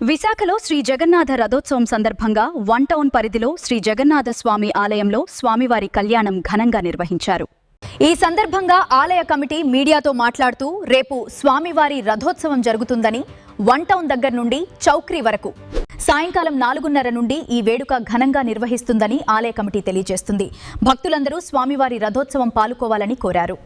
విశాఖలో శ్రీ జగన్నాథ రథోత్సవం సందర్భంగా వన్ టౌన్ పరిధిలో శ్రీ జగన్నాథ స్వామి ఆలయంలో స్వామివారి కళ్యాణం ఘనంగా నిర్వహించారు. ఈ సందర్భంగా ఆలయ కమిటీ మీడియాతో మాట్లాడుతూ రేపు స్వామివారి రథోత్సవం జరుగుతుందని, వన్ టౌన్ దగ్గర నుండి చౌక్రీ వరకు సాయంకాలం 4:30 నుండి ఈ వేడుక ఘనంగా నిర్వహిస్తుందని ఆలయ కమిటీ తెలియజేస్తుంది. భక్తులందరూ స్వామివారి రథోత్సవం పాల్గొవాలని కోరారు.